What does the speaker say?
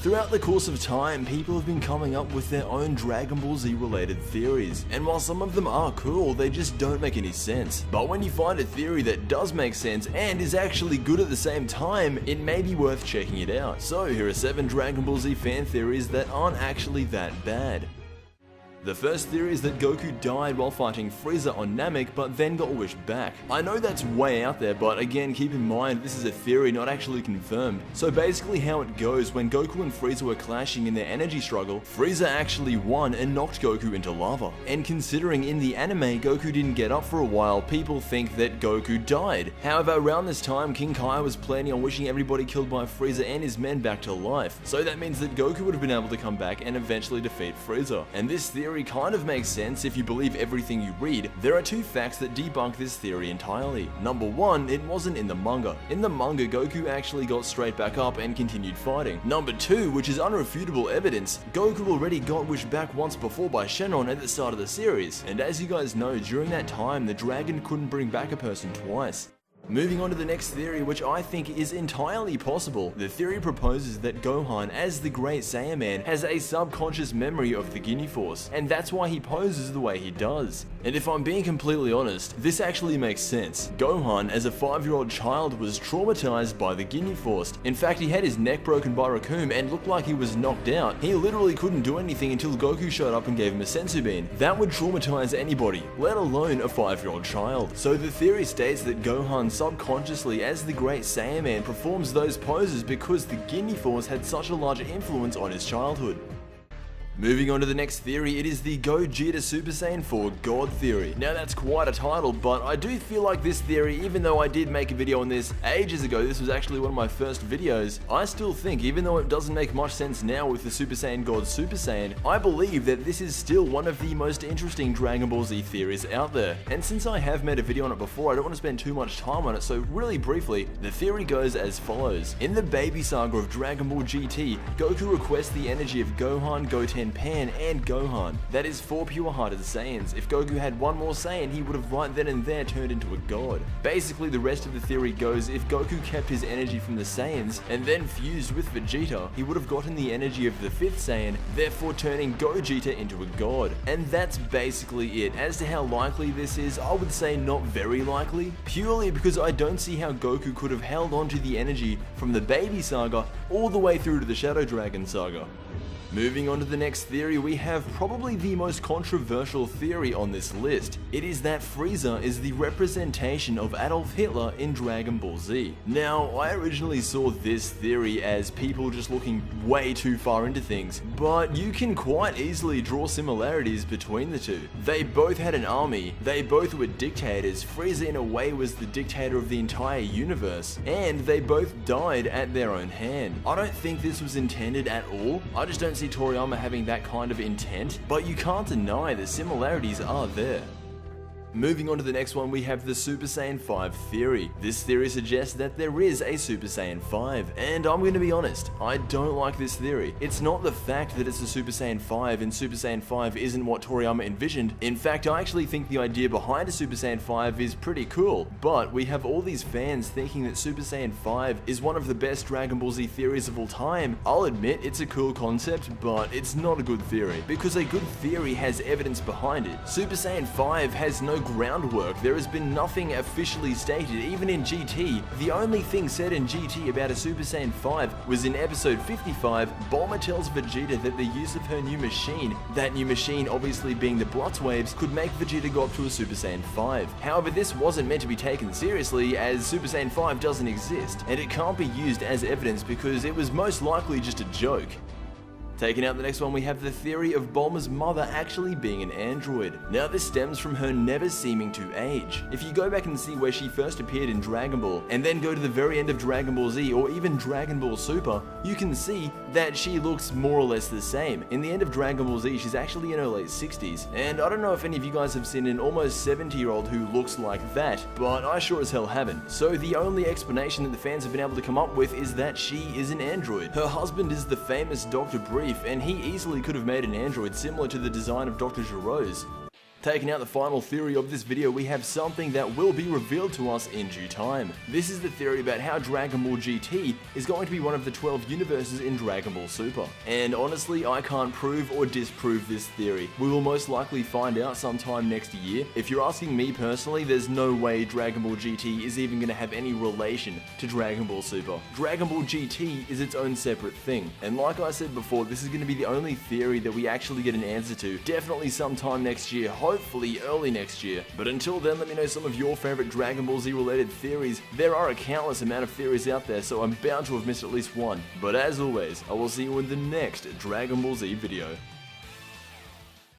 Throughout the course of time, people have been coming up with their own Dragon Ball Z related theories, and while some of them are cool, they just don't make any sense. But when you find a theory that does make sense and is actually good at the same time, it may be worth checking it out. So here are 7 Dragon Ball Z fan theories that aren't actually that bad. The first theory is that Goku died while fighting Frieza on Namek, but then got wished back. I know that's way out there, but again, keep in mind this is a theory, not actually confirmed. So basically how it goes, when Goku and Frieza were clashing in their energy struggle, Frieza actually won and knocked Goku into lava. And considering in the anime Goku didn't get up for a while, people think that Goku died. However, around this time, King Kai was planning on wishing everybody killed by Frieza and his men back to life. So that means that Goku would have been able to come back and eventually defeat Frieza. And this theory kind of makes sense if you believe everything you read. There are 2 facts that debunk this theory entirely. Number 1, it wasn't in the manga. In the manga, Goku actually got straight back up and continued fighting. Number 2, which is unrefutable evidence, Goku already got wished back once before by Shenron at the start of the series, and as you guys know, during that time, the dragon couldn't bring back a person twice. Moving on to the next theory, which I think is entirely possible. The theory proposes that Gohan, as the Great Saiyaman, has a subconscious memory of the Ginyu Force, and that's why he poses the way he does. And if I'm being completely honest, this actually makes sense. Gohan, as a 5-year-old child, was traumatized by the Ginyu Force. In fact, he had his neck broken by Recoome and looked like he was knocked out. He literally couldn't do anything until Goku showed up and gave him a senzu bean. That would traumatize anybody, let alone a 5-year-old child. So the theory states that Gohan subconsciously, as the Great Saiyaman, performs those poses because the Ginyu Force had such a large influence on his childhood. Moving on to the next theory, it is the Gogeta Super Saiyan 4 God theory. Now that's quite a title, but I do feel like this theory, even though I did make a video on this ages ago, this was actually one of my first videos, I still think, even though it doesn't make much sense now with the Super Saiyan God Super Saiyan, I believe that this is still one of the most interesting Dragon Ball Z theories out there. And since I have made a video on it before, I don't want to spend too much time on it, so really briefly, the theory goes as follows. In the Baby Saga of Dragon Ball GT, Goku requests the energy of Gohan, Goten, Pan, and Gohan. That is 4 pure-hearted Saiyans. If Goku had one more Saiyan, he would have right then and there turned into a god. Basically, the rest of the theory goes, if Goku kept his energy from the Saiyans, and then fused with Vegeta, he would have gotten the energy of the 5th Saiyan, therefore turning Gogeta into a god. And that's basically it. As to how likely this is, I would say not very likely, purely because I don't see how Goku could have held on to the energy from the Baby Saga all the way through to the Shadow Dragon Saga. Moving on to the next theory, we have probably the most controversial theory on this list. It is that Frieza is the representation of Adolf Hitler in Dragon Ball Z. Now, I originally saw this theory as people just looking way too far into things, but you can quite easily draw similarities between the two. They both had an army, they both were dictators. Frieza in a way was the dictator of the entire universe, and they both died at their own hand. I don't think this was intended at all. I just don't see Toriyama having that kind of intent, but you can't deny the similarities are there. Moving on to the next one, we have the Super Saiyan 5 theory. This theory suggests that there is a Super Saiyan 5, and I'm going to be honest, I don't like this theory. It's not the fact that it's a Super Saiyan 5 and Super Saiyan 5 isn't what Toriyama envisioned. In fact, I actually think the idea behind a Super Saiyan 5 is pretty cool, but we have all these fans thinking that Super Saiyan 5 is one of the best Dragon Ball Z theories of all time. I'll admit it's a cool concept, but it's not a good theory, because a good theory has evidence behind it. Super Saiyan 5 has no groundwork. There has been nothing officially stated, even in GT. The only thing said in GT about a Super Saiyan 5 was in episode 55, Bulma tells Vegeta that the use of her new machine, that new machine obviously being the Blutz Waves, could make Vegeta go up to a Super Saiyan 5. However, this wasn't meant to be taken seriously, as Super Saiyan 5 doesn't exist, and it can't be used as evidence because it was most likely just a joke. Taking out the next one, we have the theory of Bulma's mother actually being an android. Now this stems from her never seeming to age. If you go back and see where she first appeared in Dragon Ball, and then go to the very end of Dragon Ball Z or even Dragon Ball Super, you can see that she looks more or less the same. In the end of Dragon Ball Z, she's actually in her late 60s, and I don't know if any of you guys have seen an almost 70-year-old who looks like that, but I sure as hell haven't. So the only explanation that the fans have been able to come up with is that she is an android. Her husband is the famous Dr. Brief, and he easily could have made an android similar to the design of Dr. Gero's. Taking out the final theory of this video, we have something that will be revealed to us in due time. This is the theory about how Dragon Ball GT is going to be one of the 12 universes in Dragon Ball Super. And honestly, I can't prove or disprove this theory. We will most likely find out sometime next year. If you're asking me personally, there's no way Dragon Ball GT is even going to have any relation to Dragon Ball Super. Dragon Ball GT is its own separate thing. And like I said before, this is going to be the only theory that we actually get an answer to. Definitely sometime next year, hopefully early next year. But until then, let me know some of your favorite Dragon Ball Z related theories. There are a countless amount of theories out there, so I'm bound to have missed at least one. But as always, I will see you in the next Dragon Ball Z video.